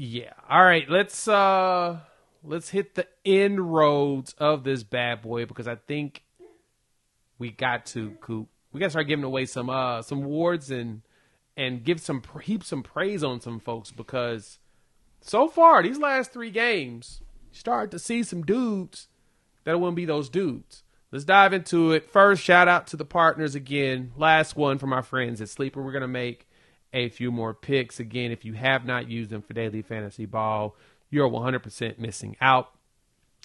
Yeah. All right. Let's hit the inroads of this bad boy because I think we got to, Coop. We got to start giving away some awards and give heap some praise on some folks because so far these last 3 games, you start to see some dudes that wouldn't be those dudes. Let's dive into it. First, shout out to the partners again. Last one from our friends at Sleeper. We're going to make a few more picks. Again, if you have not used them for daily fantasy ball, you're 100% missing out.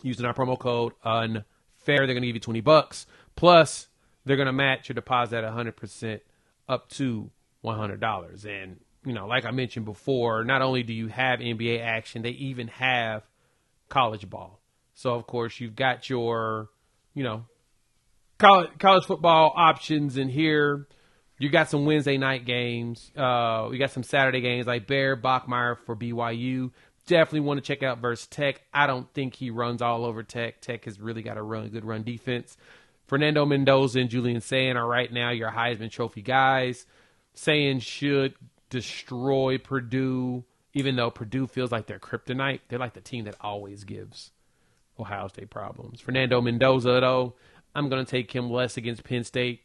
Using our promo code UNFAIR, they're going to give you $20. Plus, they're going to match your deposit at 100% up to $100. And, like I mentioned before, not only do you have NBA action, they even have college ball. So, of course, you've got your, college football options in here. You got some Wednesday night games. We got some Saturday games like Bear Bachmeier for BYU. Definitely want to check out versus Tech. I don't think he runs all over Tech. Tech has really got a good run defense. Fernando Mendoza and Julian Sayin are right now your Heisman Trophy guys. Sayin should destroy Purdue, even though Purdue feels like they're kryptonite. They're like the team that always gives Ohio State problems. Fernando Mendoza, though, I'm going to take him less against Penn State.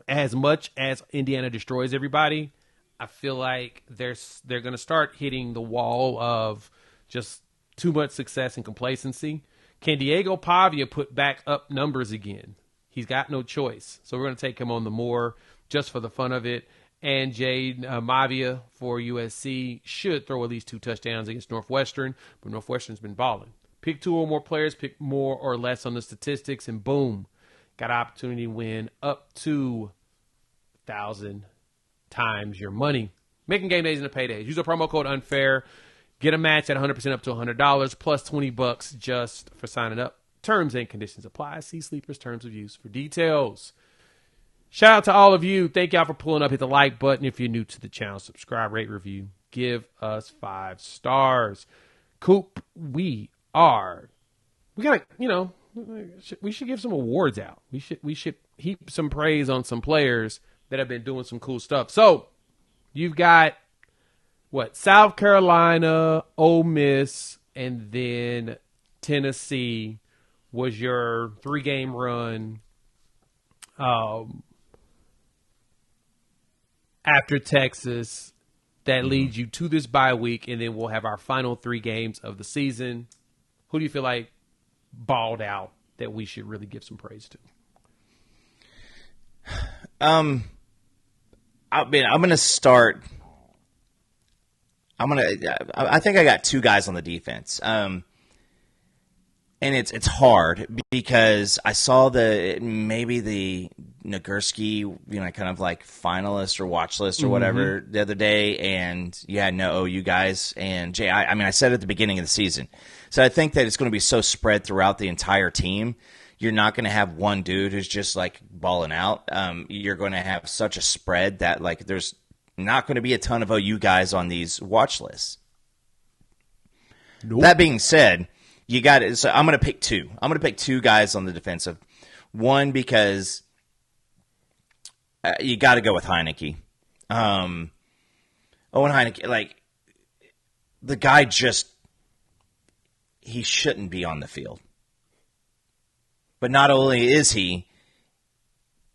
As much as Indiana destroys everybody, I feel like they're going to start hitting the wall of just too much success and complacency. Can Diego Pavia put back up numbers again? He's got no choice. So we're going to take him on the more just for the fun of it. And Jade Mavia for USC should throw at least 2 touchdowns against Northwestern, but Northwestern's been balling. Pick 2 or more players, pick more or less on the statistics, and boom, got an opportunity to win up to 1,000 times your money. Making game days into paydays. Use our promo code UNFAIR. Get a match at 100% up to $100 plus $20 just for signing up. Terms and conditions apply. See Sleeper's terms of use for details. Shout out to all of you. Thank y'all for pulling up. Hit the like button if you're new to the channel. Subscribe, rate, review. Give us 5 stars. Coop, we gotta, we should give some awards out. We should heap some praise on some players that have been doing some cool stuff. So you've got South Carolina, Ole Miss, and then Tennessee was your 3-game run after Texas that leads you to this bye week, and then we'll have our final 3 games of the season. Who do you feel like balled out that we should really give some praise to? I'm going to start. I think I got 2 guys on the defense. And it's hard because I saw maybe the Nagurski, kind of like finalist or watch list or whatever the other day, and you had no OU guys. And Jay, I said at the beginning of the season. So I think that it's going to be so spread throughout the entire team. You're not going to have one dude who's just like balling out. You're going to have such a spread that like there's not going to be a ton of OU guys on these watch lists. Nope. That being said, you got it. So I'm going to pick 2. I'm going to pick 2 guys on the defensive. One, because you got to go with Heineke. Owen Heineke, like the guy he shouldn't be on the field. But not only is he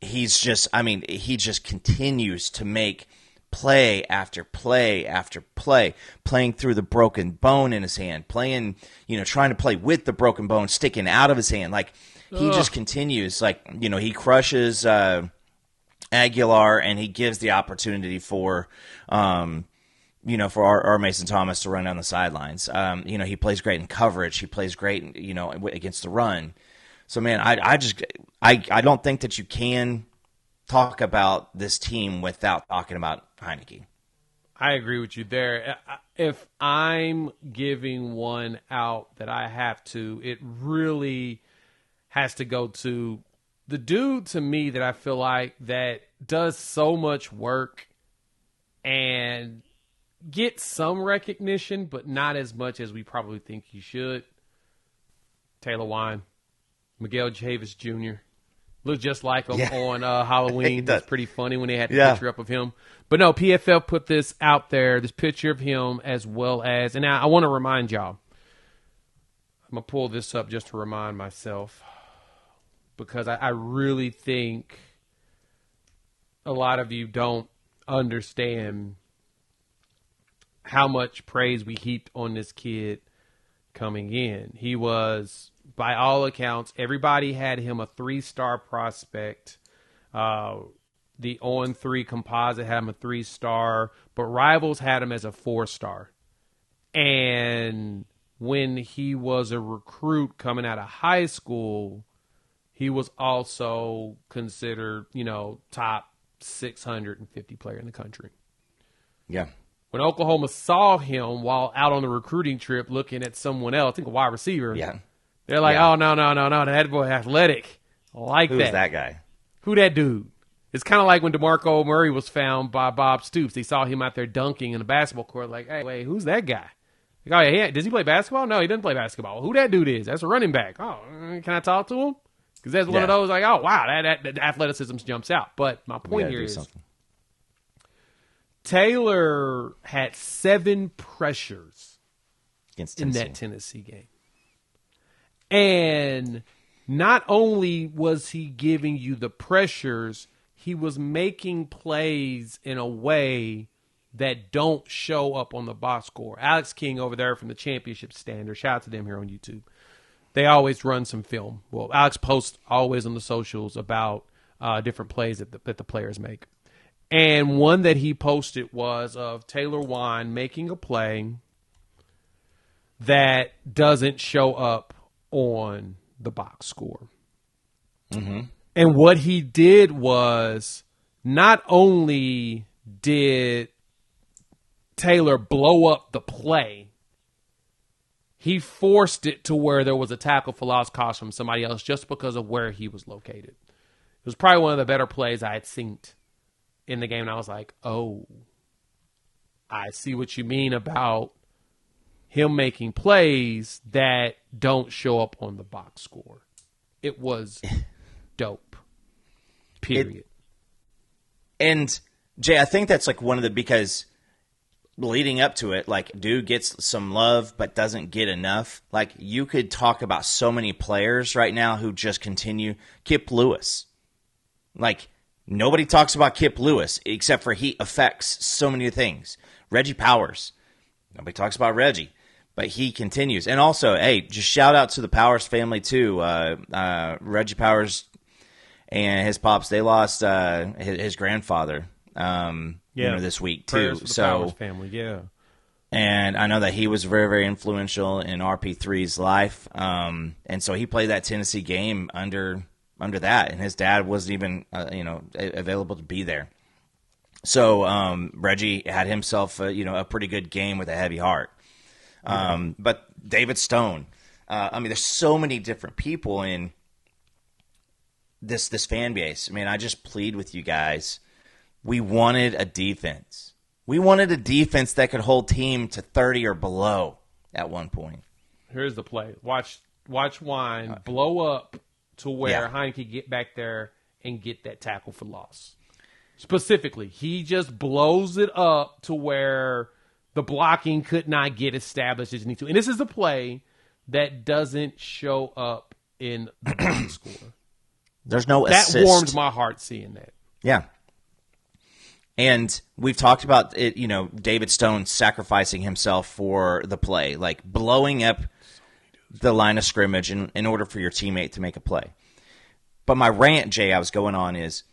just continues to make play after play after play, playing through the broken bone in his hand, playing, trying to play with the broken bone sticking out of his hand. Like, he just continues. Like, he crushes Aguilar, and he gives the opportunity for our Mason Thomas to run down the sidelines. He plays great in coverage. He plays great, against the run. So, man, I don't think that you can talk about this team without talking about Heineke. I agree with you there. If I'm giving one out that I have to, it really has to go to the dude to me that I feel like that does so much work and gets some recognition, but not as much as we probably think he should. Taylor Wein. Miguel Chavis Jr. Looked just like him on Halloween. That's pretty funny when they had the picture up of him. But no, PFF put this out there, this picture of him as well as, and now I want to remind y'all, I'm going to pull this up just to remind myself, because I really think a lot of you don't understand how much praise we heaped on this kid coming in. He was, by all accounts, everybody had him a 3-star prospect. The On3 composite had him a 3-star, but Rivals had him as a 4-star. And when he was a recruit coming out of high school, he was also considered, top 650 player in the country. Yeah. When Oklahoma saw him while out on the recruiting trip looking at someone else, I think a wide receiver, they're like, oh, no, that boy athletic. I like Who's that guy? Who that dude? It's kind of like when DeMarco Murray was found by Bob Stoops. They saw him out there dunking in the basketball court like, hey, wait, who's that guy? Like, oh, yeah, does he play basketball? No, he doesn't play basketball. Who that dude is? That's a running back. Oh, can I talk to him? Because that's one of those like, oh, wow, that athleticism jumps out. But my point here is something. Taylor had 7 pressures in that Tennessee game. And not only was he giving you the pressures, he was making plays in a way that don't show up on the box score. Alex King over there from the Championship Standard, shout out to them here on YouTube. They always run some film. Well, Alex posts always on the socials about different plays that the players make. And one that he posted was of Taylor Wein making a play that doesn't show up on the box score. Mm-hmm. And what he did was not only did Taylor blow up the play, he forced it to where there was a tackle for loss cost from somebody else just because of where he was located. It was probably one of the better plays I had seen in the game, and I was like, oh, I see what you mean about him making plays that don't show up on the box score. It was dope. Period. And, Jay, I think that's like one of the, because leading up to it, like, dude gets some love but doesn't get enough. Like, you could talk about so many players right now who just continue. Kip Lewis. Like, nobody talks about Kip Lewis except for he affects so many things. Reggie Powers. Nobody talks about Reggie, but he continues. And also, hey, just shout out to the Powers family too. Reggie Powers and his pops, they lost his grandfather this week too. For the Powers family, yeah. And I know that he was very, very influential in RP3's life. And so he played that Tennessee game under that, and his dad wasn't even available to be there. So Reggie had himself a pretty good game with a heavy heart. But David Stone, there's so many different people in this fan base. I mean, I just plead with you guys. We wanted a defense. We wanted a defense that could hold team to 30 or below at one point. Here's the play. Watch Wine blow up to where Heineke get back there and get that tackle for loss. Specifically, he just blows it up to where the blocking could not get established as it needs to. And this is a play that doesn't show up in the box score. There's no assist. That warmed my heart seeing that. Yeah. And we've talked about it, David Stone sacrificing himself for the play, like blowing up the line of scrimmage in order for your teammate to make a play. But my rant, Jay, I was going on is,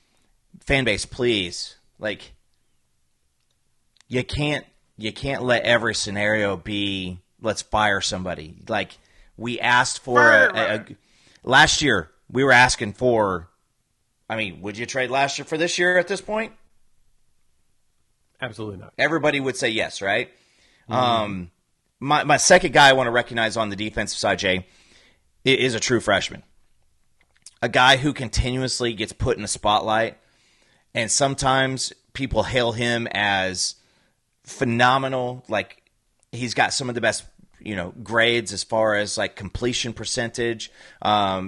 fan base, please, like, you can't let every scenario be let's fire somebody. Like, we asked for last year, we were asking for, would you trade last year for this year at this point? Absolutely not. Everybody would say yes, right? Mm-hmm. My second guy I want to recognize on the defensive side, Jay, is a true freshman. A guy who continuously gets put in the spotlight, and sometimes people hail him as phenomenal. Like, he's got some of the best, grades as far as like completion percentage, pass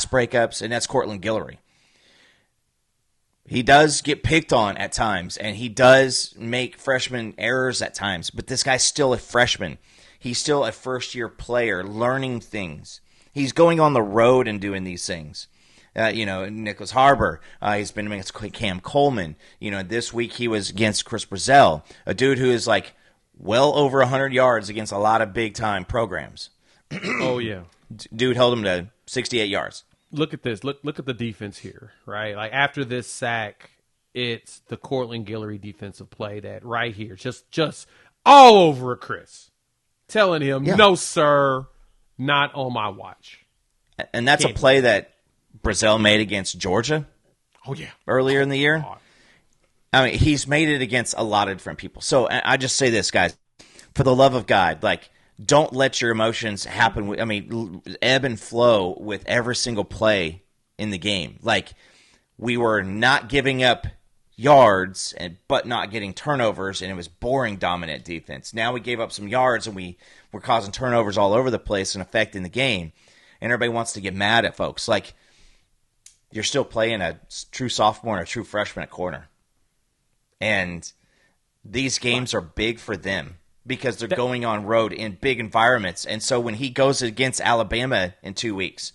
breakups, and that's Courtland Guillory. He does get picked on at times, and he does make freshman errors at times, but this guy's still a freshman. He's still a first-year player learning things. He's going on the road and doing these things. Nicholas Harbor, he's been against Cam Coleman. This week he was against Chris Brazell, a dude who is like well over 100 yards against a lot of big-time programs. Oh, yeah. Dude held him to 68 yards. Look at this. Look at the defense here, right? Like after this sack, it's the Courtland Guillory defensive play that right here, just all over Chris, telling him, no, sir, not on my watch. And that's a play that Brazell made against Georgia. Oh, yeah. Earlier in the year. I mean, he's made it against a lot of different people. So I just say this, guys, for the love of God, like, don't let your emotions happen. Ebb and flow with every single play in the game. Like, we were not giving up yards, but not getting turnovers, and it was boring, dominant defense. Now we gave up some yards, and we were causing turnovers all over the place and affecting the game. And everybody wants to get mad at folks. Like, you're still playing a true sophomore and a true freshman at corner. And these games are big for them, because they're going on road in big environments. And so when he goes against Alabama in 2 weeks,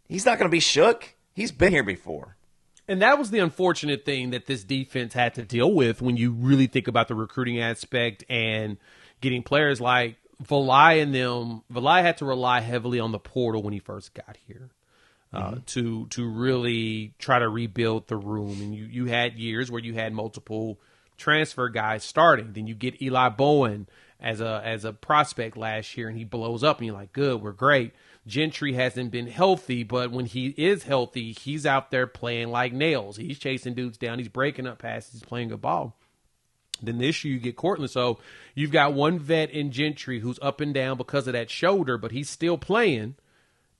he's not going to be shook. He's been here before. And that was the unfortunate thing that this defense had to deal with when you really think about the recruiting aspect and getting players like Valai and them. Valai had to rely heavily on the portal when he first got here to really try to rebuild the room. And you had years where you had multiple transfer guys starting. Then you get Eli Bowen as a prospect last year, and he blows up, and you're like, good, we're great. Gentry hasn't been healthy, but when he is healthy, he's out there playing like nails. He's chasing dudes down. He's breaking up passes. He's playing good ball. Then this year you get Courtland. So you've got one vet in Gentry who's up and down because of that shoulder, but he's still playing.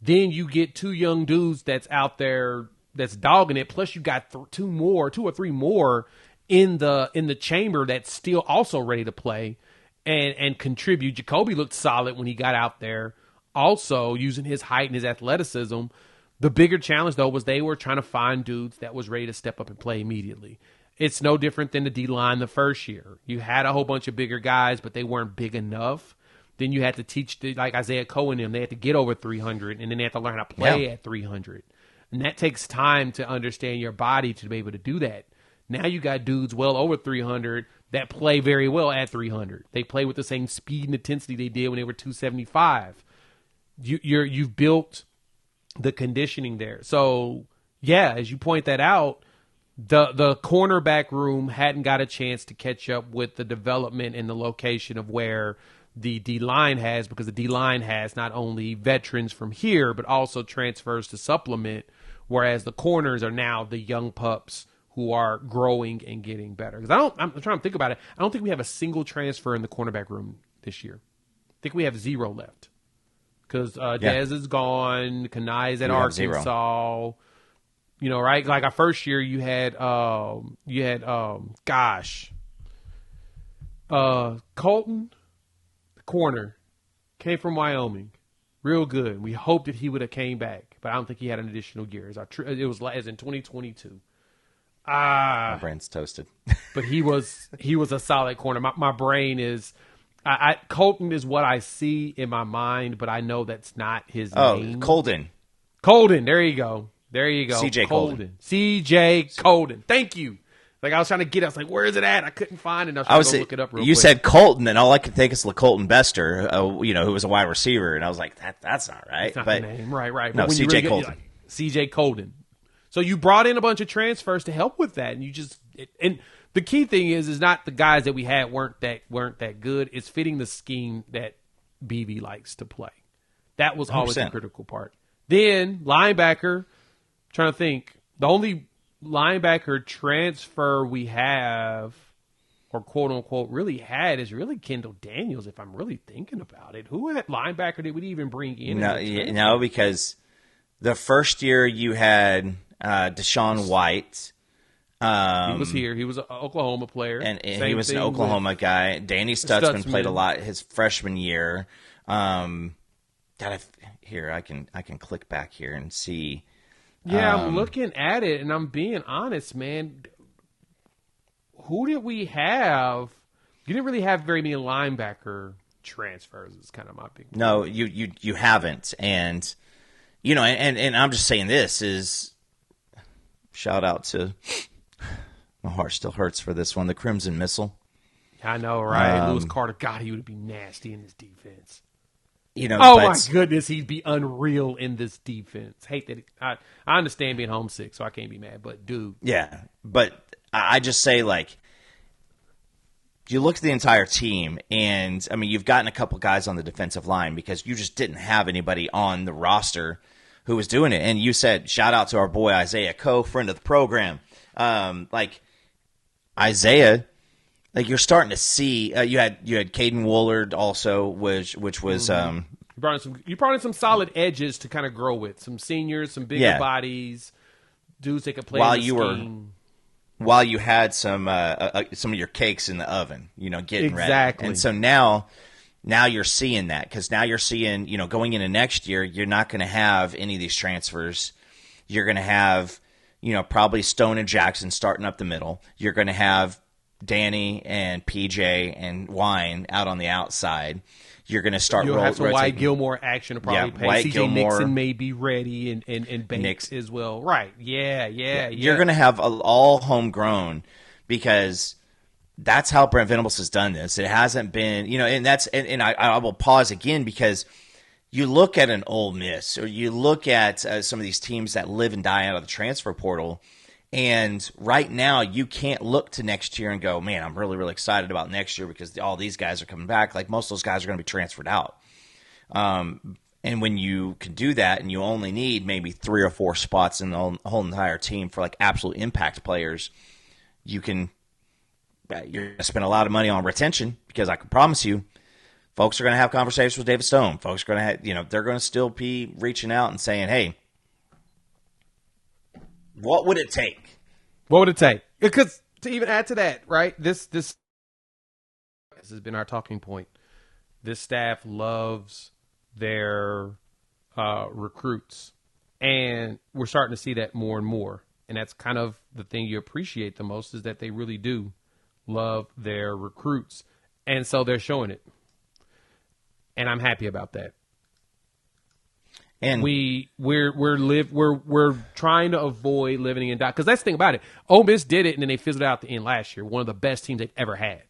Then you get two young dudes that's out there that's dogging it. Plus you got two or three more in the chamber that's still also ready to play and contribute. Jacoby looked solid when he got out there, also using his height and his athleticism. The bigger challenge, though, was they were trying to find dudes that was ready to step up and play immediately. It's no different than the D-line the first year. You had a whole bunch of bigger guys, but they weren't big enough. Then you had to teach, like Isaiah Coe and them, they had to get over 300, and then they had to learn how to play at 300. And that takes time to understand your body to be able to do that. Now you got dudes well over 300 that play very well at 300. They play with the same speed and intensity they did when they were 275. You've built the conditioning there. So, yeah, as you point that out, the cornerback room hadn't got a chance to catch up with the development and the location of where the D-line has, because the D-line has not only veterans from here, but also transfers to supplement, whereas the corners are now the young pups who are growing and getting better. Because I'm trying to think about it. I don't think we have a single transfer in the cornerback room this year. I think we have 0 left. Because Dez is gone, Kanai's at Arkansas. You know, right? Like our first year, you had Colton, the corner, came from Wyoming, real good. We hoped that he would have came back, but I don't think he had an additional year. It was as in 2022. My brain's toasted. But he was a solid corner. My brain is. Colton is what I see in my mind, but I know that's not his name. Colden. There you go. CJ Colden. CJ Colden. Thank you. Like I was trying to get it. I was like, where is it at? I couldn't find it. I was trying to look it up real quick. You said Colton, and all I could think is LaColton Bester, who was a wide receiver, and I was like, that's not right. That's not the name. Right. No, CJ Colden. Like, CJ Colden. So you brought in a bunch of transfers to help with that, and and the key thing is not the guys that we had weren't that good. It's fitting the scheme that BB likes to play. That was always 100%. The critical part. Then linebacker, trying to think, the only linebacker transfer we have, or quote unquote really had, is really Kendall Daniels. If I'm really thinking about it, who at linebacker did we even bring in? No, because the first year you had Deshaun White. He was here. He was an Oklahoma player. And he was an Oklahoma guy. Danny Stutzman played a lot his freshman year. I can click back here and see. Yeah, I'm looking at it, and I'm being honest, man. Who did we have? You didn't really have very many linebacker transfers. Is kind of my big. No, you haven't, and and I'm just saying this is shout out to. My heart still hurts for this one. The Crimson Missile. I know, right? Lewis Carter. God, he would be nasty in this defense. My goodness, he'd be unreal in this defense. Hate that. I understand being homesick, so I can't be mad. But dude, yeah. But I just say, like, you look at the entire team, and I mean, you've gotten a couple guys on the defensive line because you just didn't have anybody on the roster who was doing it. And you said, shout out to our boy Isaiah Coe, friend of the program. Isaiah, like you're starting to see, you had Caden Woolard also, which was you brought in some solid edges to kind of grow with, some seniors, some bigger bodies, dudes that could play. While you had some of your cakes in the oven, getting ready, and so now you're seeing that because now you're seeing, going into next year, you're not going to have any of these transfers. You're going to have. Probably Stone and Jackson starting up the middle. You're going to have Danny and PJ and Wine out on the outside. You're going to start. You'll have some White Gilmore action to probably pay. White CJ Gilmore, Nixon may be ready and Banks as well. Right? Yeah. You're going to have all homegrown because that's how Brent Venables has done this. It hasn't been, and that's and I will pause again because. You look at an Ole Miss or you look at some of these teams that live and die out of the transfer portal, and right now you can't look to next year and go, man, I'm really, really excited about next year because all these guys are coming back. Like most of those guys are going to be transferred out. And when you can do that and you only need maybe 3 or 4 spots in the whole entire team for like absolute impact players, you're going to spend a lot of money on retention because I can promise you, folks are going to have conversations with David Stone. Folks are going to have, they're going to still be reaching out and saying, hey, what would it take? What would it take? Because to even add to that, right, this has been our talking point. This staff loves their recruits, and we're starting to see that more and more. And that's kind of the thing you appreciate the most is that they really do love their recruits. And so they're showing it. And I'm happy about that. And we're trying to avoid living in doubt because that's the thing about it. Ole Miss did it, and then they fizzled out at the end last year. One of the best teams they've ever had.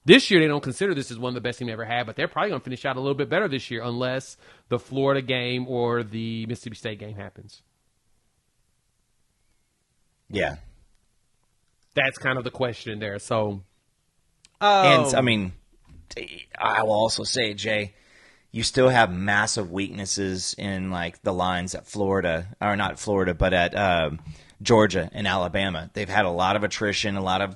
This year they don't consider this as one of the best teams they've ever had, but they're probably going to finish out a little bit better this year unless the Florida game or the Mississippi State game happens. Yeah, that's kind of the question there. So, and I mean, I will also say, Jay. You still have massive weaknesses in like the lines at Florida, or not Florida, but at Georgia and Alabama. They've had a lot of attrition, a lot of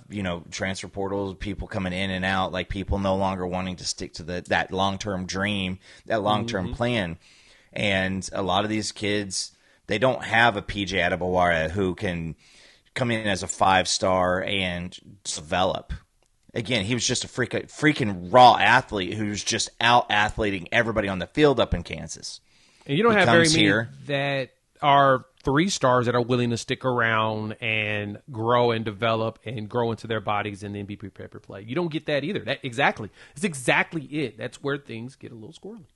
transfer portals, people coming in and out, like people no longer wanting to stick to that long-term dream, that long-term plan. And a lot of these kids, they don't have a PJ Adebawara who can come in as a 5-star and develop. Again, he was just a freaking raw athlete who's just out-athleting everybody on the field up in Kansas. And you don't have very many that are 3-stars that are willing to stick around and grow and develop and grow into their bodies and then be prepared for play. You don't get that either. It's exactly it. That's where things get a little squirrely.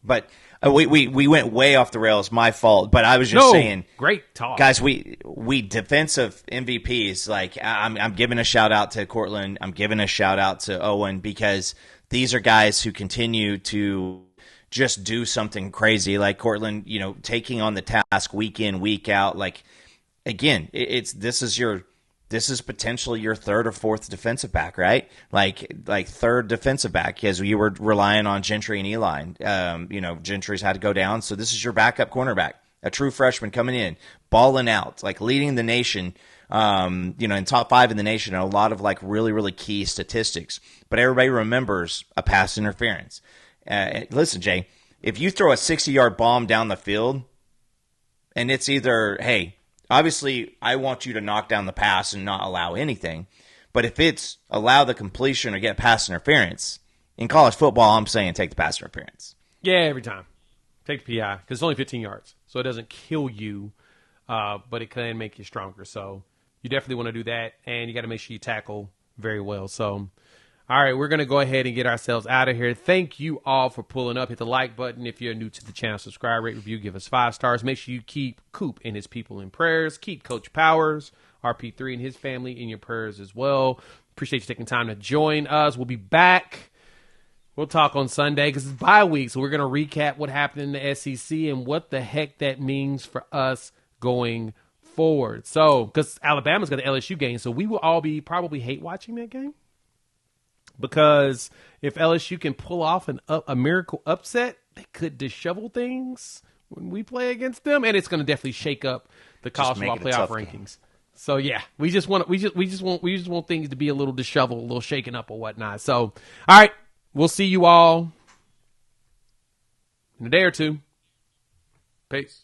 But we went way off the rails. My fault. But I was just saying, great talk, guys. We defensive MVPs. Like I'm giving a shout out to Courtland. I'm giving a shout out to Owen because these are guys who continue to just do something crazy. Like Courtland, taking on the task week in, week out. Like again, this is potentially your 3rd or 4th defensive back, right? Like 3rd defensive back because you were relying on Gentry and Eli. Gentry's had to go down, so this is your backup cornerback, a true freshman coming in, balling out, like leading the nation, in top 5 in the nation, and a lot of like really, really key statistics. But everybody remembers a pass interference. Listen, Jay, if you throw a 60-yard bomb down the field, and it's either, hey, Obviously, I want you to knock down the pass and not allow anything. But if it's allow the completion or get pass interference, in college football, I'm saying take the pass interference. Yeah, every time. Take the PI because it's only 15 yards. So it doesn't kill you, but it can make you stronger. So you definitely want to do that, and you got to make sure you tackle very well. So, all right, we're going to go ahead and get ourselves out of here. Thank you all for pulling up. Hit the like button if you're new to the channel. Subscribe, rate, review, give us 5 stars. Make sure you keep Coop and his people in prayers. Keep Coach Powers, RP3, and his family in your prayers as well. Appreciate you taking time to join us. We'll be back. We'll talk on Sunday because it's bye week, so we're going to recap what happened in the SEC and what the heck that means for us going forward. So, because Alabama's got the LSU game, so we will all be probably hate watching that game because if LSU can pull off a miracle upset, they could dishevel things when we play against them, and it's going to definitely shake up the college football playoff rankings. Game. So yeah, we just want things to be a little disheveled, a little shaken up or whatnot. So, all right. We'll see you all in a day or two. Peace.